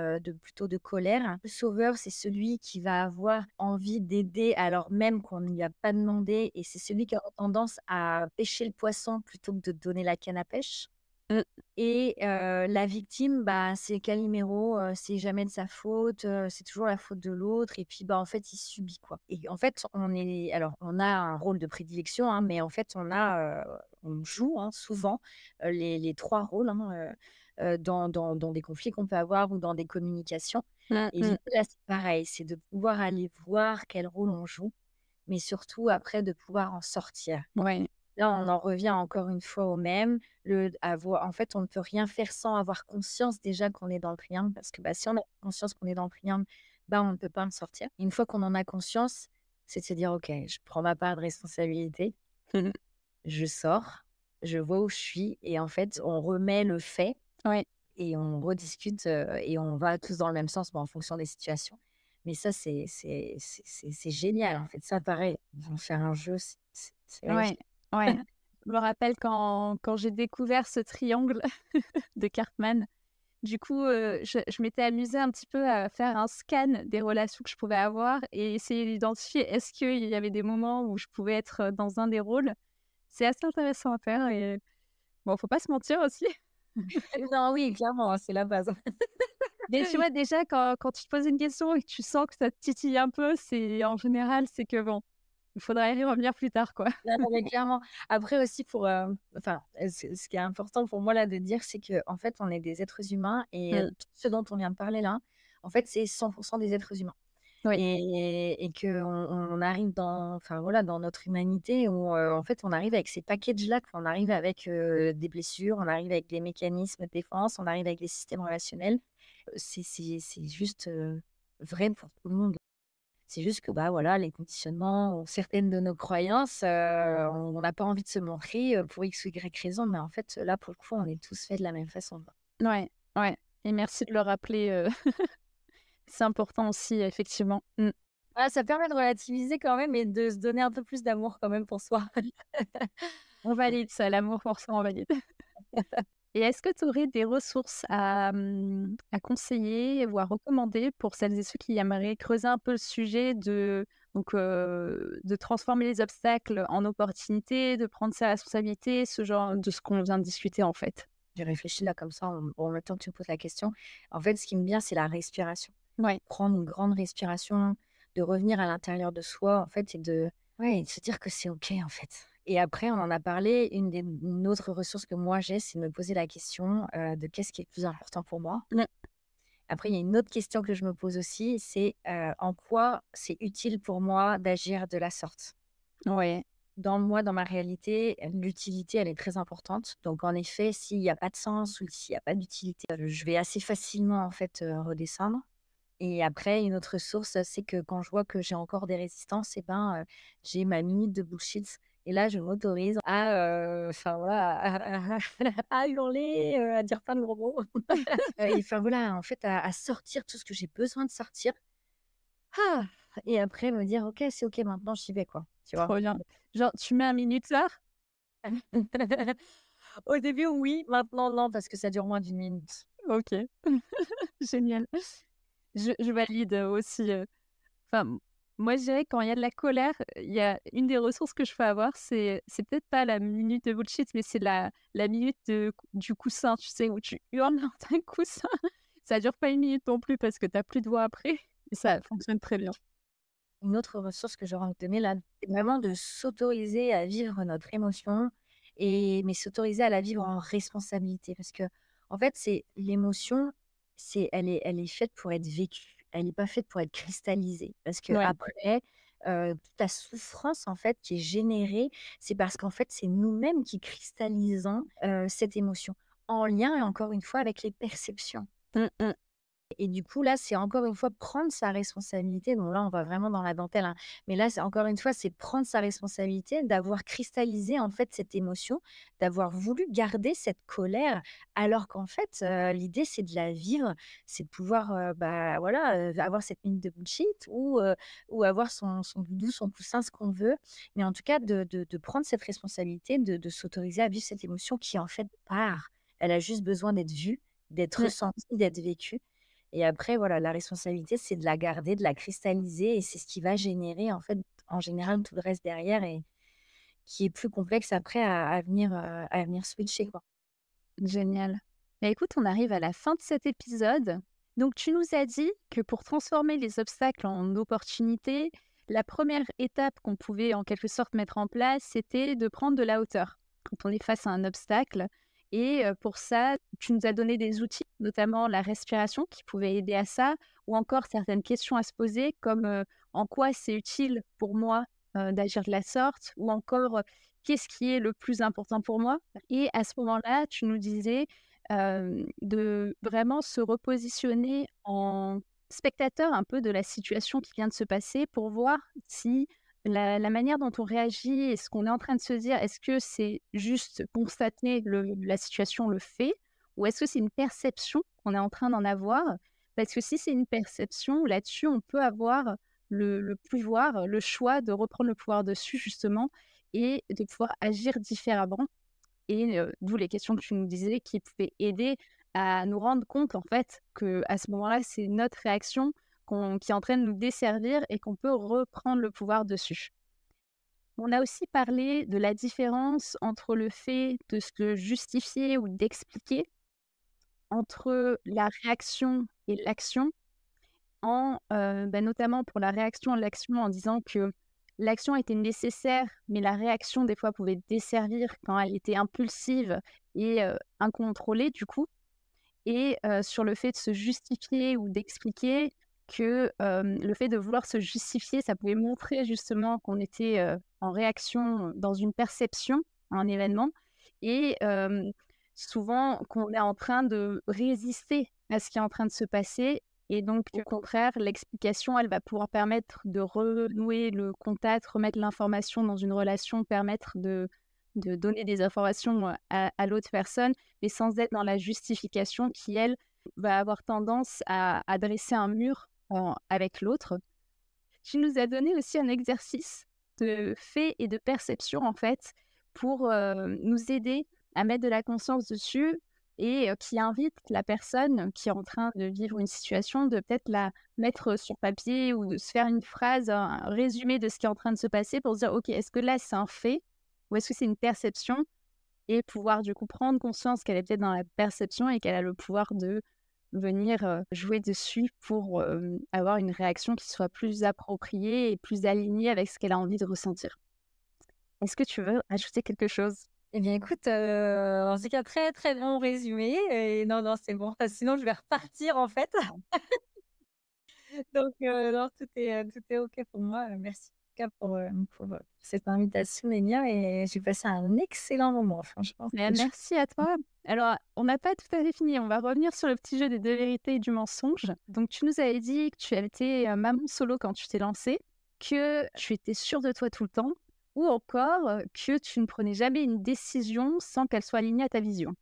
plutôt de colère. Le sauveur, c'est celui qui va avoir envie d'aider alors même qu'on ne lui a pas demandé et c'est celui qui a tendance à pêcher le poisson plutôt que de donner la canne à pêche. Mmh. Et la victime, c'est Calimero, c'est jamais de sa faute, c'est toujours la faute de l'autre et puis, en fait, il subit, quoi. Et en fait, on a un rôle de prédilection, hein, mais en fait, on joue, hein, souvent, les 3 rôles, hein, dans des conflits qu'on peut avoir ou dans des communications. Mmh. Et Mmh. l'idée là, c'est pareil, c'est de pouvoir aller voir quel rôle on joue, mais surtout après de pouvoir en sortir. Ouais. Là, on en revient encore une fois au même, en fait, on ne peut rien faire sans avoir conscience déjà qu'on est dans le triangle parce que, si on a conscience qu'on est dans le triangle, on ne peut pas en sortir. Une fois qu'on en a conscience, c'est de se dire: «OK, je prends ma part de responsabilité, Mmh. je sors, je vois où je suis» et en fait, on remet le fait Ouais. et on rediscute, et on va tous dans le même sens, en fonction des situations. Mais ça, c'est génial, en fait. Ça, pareil, en faire un jeu, c'est Ouais. magnifique. Ouais. Je me rappelle quand j'ai découvert ce triangle de Karpman. Du coup, je m'étais amusée un petit peu à faire un scan des relations que je pouvais avoir et essayer d'identifier est-ce qu'il y avait des moments où je pouvais être, dans un des rôles. C'est assez intéressant à faire et bon, faut pas se mentir aussi. Non, oui, clairement, hein, c'est la base. Mais tu vois, déjà, quand tu te poses une question et que tu sens que ça te titille un peu, c'est en général, c'est que bon, il faudra y revenir plus tard, quoi. Non, non, mais clairement. Après aussi ce qui est important pour moi là de dire, c'est que en fait, on est des êtres humains et Mmh. tout ce dont on vient de parler là, en fait, c'est 100% des êtres humains Oui. et qu'on arrive dans notre humanité où, en fait, on arrive avec ces packages-là, qu'on arrive avec, des blessures, on arrive avec des mécanismes de défense, on arrive avec des systèmes relationnels. C'est juste, vrai pour tout le monde. C'est juste que, bah, voilà, les conditionnements ou certaines de nos croyances, on n'a pas envie de se montrer, pour X ou Y raison, mais en fait, là, pour le coup, on est tous faits de la même façon, quoi. Ouais, ouais et merci de le rappeler, c'est important aussi effectivement. Mmh. Ah, ça permet de relativiser quand même et de se donner un peu plus d'amour quand même pour soi. On valide ça, l'amour pour soi, on valide. Et est-ce que tu aurais des ressources à conseiller ou à recommander pour celles et ceux qui aimeraient creuser un peu le sujet de transformer les obstacles en opportunités, de prendre sa responsabilité, ce genre de ce qu'on vient de discuter en fait? J'ai réfléchi là comme ça en même temps que tu me poses la question. En fait, ce qui me vient, c'est la respiration. Ouais, Prendre une grande respiration, de revenir à l'intérieur de soi, en fait, et de, ouais, et de se dire que c'est OK, en fait. Et après, on en a parlé, une autre ressource que moi j'ai, c'est de me poser la question de qu'est-ce qui est le plus important pour moi. mmh, Après, il y a une autre question que je me pose aussi, c'est en quoi c'est utile pour moi d'agir de la sorte. ouais, Dans ma réalité, l'utilité, elle est très importante. Donc, en effet, s'il y a pas de sens ou s'il y a pas d'utilité, je vais assez facilement, en fait, redescendre. Et après, une autre source, c'est que quand je vois que j'ai encore des résistances, et ben, j'ai ma minute de bullshit et là, je m'autorise à, enfin voilà, à hurler, à dire plein de gros mots. Et enfin voilà, en fait, à sortir tout ce que j'ai besoin de sortir. Ah! Et après me dire: «OK, c'est OK, maintenant j'y vais», quoi, tu vois? trop bien. Genre tu mets un minuteur? Au début, oui, maintenant non, parce que ça dure moins d'une minute. OK, génial. Je valide, aussi, enfin, moi, je dirais quand il y a de la colère, il y a une des ressources que je peux avoir, c'est peut-être pas la minute de bullshit, mais c'est la minute du coussin, tu sais, où tu hurles dans un coussin. Ça dure pas une minute non plus parce que tu as plus de voix après, et ça fonctionne très bien. Une autre ressource que j'aurais envie de donner là, c'est vraiment de s'autoriser à vivre notre émotion mais s'autoriser à la vivre en responsabilité. Parce que en fait, c'est l'émotion, elle est faite pour être vécue. Elle n'est pas faite pour être cristallisée. Parce que Ouais, après, toute la souffrance en fait qui est générée, c'est parce qu'en fait, c'est nous-mêmes qui cristallisons, cette émotion, en lien et encore une fois avec les perceptions. mmh mh. Et du coup, là, c'est encore une fois prendre sa responsabilité. Donc là, on va vraiment dans la dentelle, hein. Mais là, c'est encore une fois, c'est prendre sa responsabilité d'avoir cristallisé en fait cette émotion, d'avoir voulu garder cette colère, alors qu'en fait, l'idée, c'est de la vivre, c'est de pouvoir, bah voilà, avoir cette minute de bullshit ou avoir son doudou, son coussin, ce qu'on veut. Mais en tout cas, de prendre cette responsabilité, de s'autoriser à vivre cette émotion qui en fait part. Elle a juste besoin d'être vue, d'être Mmh. ressentie, d'être vécue. Et après, voilà, la responsabilité, c'est de la garder, de la cristalliser et c'est ce qui va générer, en fait, en général, tout le reste derrière et qui est plus complexe après à venir switcher, quoi. Génial. Bah, écoute, on arrive à la fin de cet épisode. Donc, tu nous as dit que pour transformer les obstacles en opportunités, la première étape qu'on pouvait en quelque sorte mettre en place, c'était de prendre de la hauteur quand on est face à un obstacle. Et pour ça, tu nous as donné des outils, notamment la respiration qui pouvait aider à ça, ou encore certaines questions à se poser, comme en quoi c'est utile pour moi d'agir de la sorte, ou encore qu'est-ce qui est le plus important pour moi. Et à ce moment-là, tu nous disais, de vraiment se repositionner en spectateur un peu de la situation qui vient de se passer pour voir si la manière dont on réagit et ce qu'on est en train de se dire, est-ce que c'est juste constater la situation, le fait, ou est-ce que c'est une perception qu'on est en train d'en avoir? Parce que si c'est une perception, là-dessus, on peut avoir le pouvoir, le choix de reprendre le pouvoir dessus justement et de pouvoir agir différemment et d'où les questions que tu nous disais qui pouvaient aider à nous rendre compte, en fait, que à ce moment-là, c'est notre réaction qui est en train de nous desservir et qu'on peut reprendre le pouvoir dessus. On a aussi parlé de la différence entre le fait de se justifier ou d'expliquer, entre la réaction et l'action notamment pour la réaction et l'action en disant que l'action était nécessaire, mais la réaction des fois pouvait desservir quand elle était impulsive et incontrôlée du coup et sur le fait de se justifier ou d'expliquer que, le fait de vouloir se justifier, ça pouvait montrer justement qu'on était, en réaction, dans une perception à un événement et souvent qu'on est en train de résister à ce qui est en train de se passer Et donc, au contraire, l'explication, elle va pouvoir permettre de renouer le contact, remettre l'information dans une relation, permettre de donner des informations à l'autre personne, mais sans être dans la justification qui, elle, va avoir tendance à dresser un mur avec l'autre. Tu nous as donné aussi un exercice de fait et de perception, en fait, pour nous aider à mettre de la conscience dessus et qui invite la personne qui est en train de vivre une situation de peut-être la mettre sur papier ou de se faire une phrase, un résumé de ce qui est en train de se passer pour se dire: «OK, est-ce que là, c'est un fait ou est-ce que c'est une perception?» et pouvoir du coup prendre conscience qu'elle est peut-être dans la perception et qu'elle a le pouvoir de venir, jouer dessus pour, avoir une réaction qui soit plus appropriée et plus alignée avec ce qu'elle a envie de ressentir. Est-ce que tu veux ajouter quelque chose? Eh bien, écoute, en tout cas, très, très bon résumé et non, non, c'est bon, parce que sinon je vais repartir, en fait. Donc non, tout est OK pour moi. Merci en tout cas pour cette invitation, Lénia et j'ai passé un excellent moment, franchement. Mais merci à toi. Alors, on n'a pas tout à fait fini. On va revenir sur le petit jeu des 2 vérités et du mensonge. Donc, tu nous avais dit que tu étais, maman solo quand tu t'es lancée, que tu étais sûre de toi tout le temps ou encore, que tu ne prenais jamais une décision sans qu'elle soit alignée à ta vision.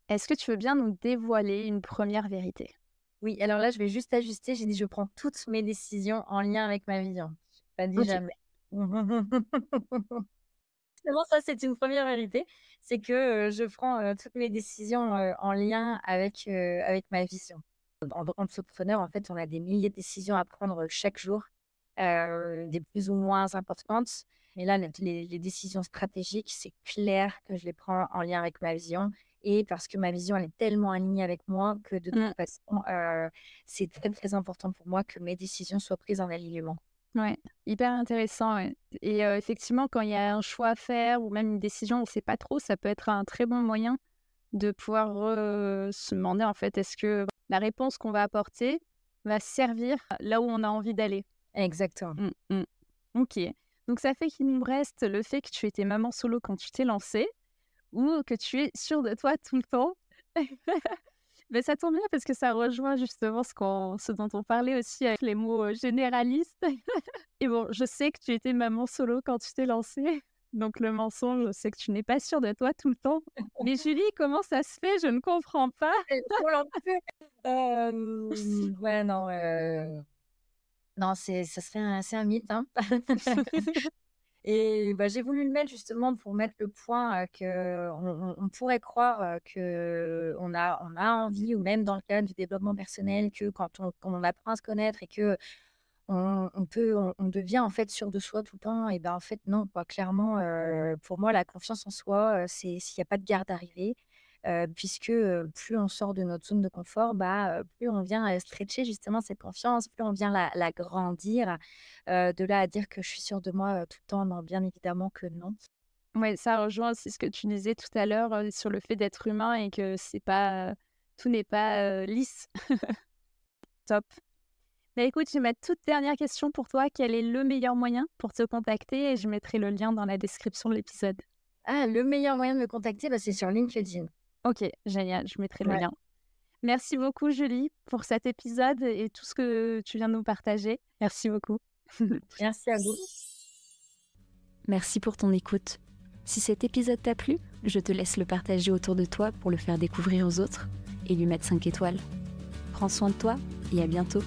Est-ce que tu veux bien nous dévoiler une première vérité? Oui, alors là, je vais juste ajuster. J'ai dit: «Je prends toutes mes décisions en lien avec ma vision». J'ai pas dit OK. jamais. Bon, ça, c'est une première vérité. C'est que, je prends, toutes mes décisions, en lien avec ma vision. En tant qu'entrepreneur, en fait, on a des milliers de décisions à prendre chaque jour, des plus ou moins importantes. Mais là, les décisions stratégiques, c'est clair que je les prends en lien avec ma vision et parce que ma vision, elle est tellement alignée avec moi que de toute Mmh. façon, c'est très, très important pour moi que mes décisions soient prises en alignement. Ouais, hyper intéressant, ouais et effectivement, quand il y a un choix à faire ou même une décision, on ne sait pas trop, ça peut être un très bon moyen de pouvoir, se demander, en fait, est-ce que la réponse qu'on va apporter va servir là où on a envie d'aller? Exactement. Mmh mh. OK. Donc ça fait qu'il nous reste le fait que tu étais maman solo quand tu t'es lancée ou que tu es sûre de toi tout le temps. Mais ça tombe bien parce que ça rejoint justement ce dont on parlait aussi avec les mots, généralistes. Et bon, je sais que tu étais maman solo quand tu t'es lancée, donc le mensonge, c'est que tu n'es pas sûre de toi tout le temps. Mais Julie, comment ça se fait? Je ne comprends pas. C'est trop lancé. Ouais, non, non, ça serait c'est un mythe, hein. Et bah, j'ai voulu le mettre justement pour mettre le point, qu'on pourrait croire, on a envie ou même dans le cadre du développement personnel que quand on apprend à se connaître et que on devient en fait sûr de soi tout le temps et ben, en fait non quoi. Clairement, pour moi la confiance en soi, c'est s'il y a pas de garde d'arrivée, puisque, plus on sort de notre zone de confort, bah, plus on vient, stretcher justement cette confiance, plus on vient la grandir. De là à dire que je suis sûre de moi, tout le temps, non, bien évidemment que non. Ouais, ça rejoint aussi ce que tu disais tout à l'heure, sur le fait d'être humain et que c'est pas, tout n'est pas, lisse. Top. Bah, écoute, j'ai ma toute dernière question pour toi. Quel est le meilleur moyen pour te contacter? Et je mettrai le lien dans la description de l'épisode. Ah, le meilleur moyen de me contacter, bah, c'est sur LinkedIn. OK, génial, je mettrai le Ouais. lien. Merci beaucoup Julie pour cet épisode et tout ce que tu viens de nous partager. Merci beaucoup. Merci à vous. Merci pour ton écoute. Si cet épisode t'a plu, je te laisse le partager autour de toi pour le faire découvrir aux autres et lui mettre 5 étoiles. Prends soin de toi et à bientôt.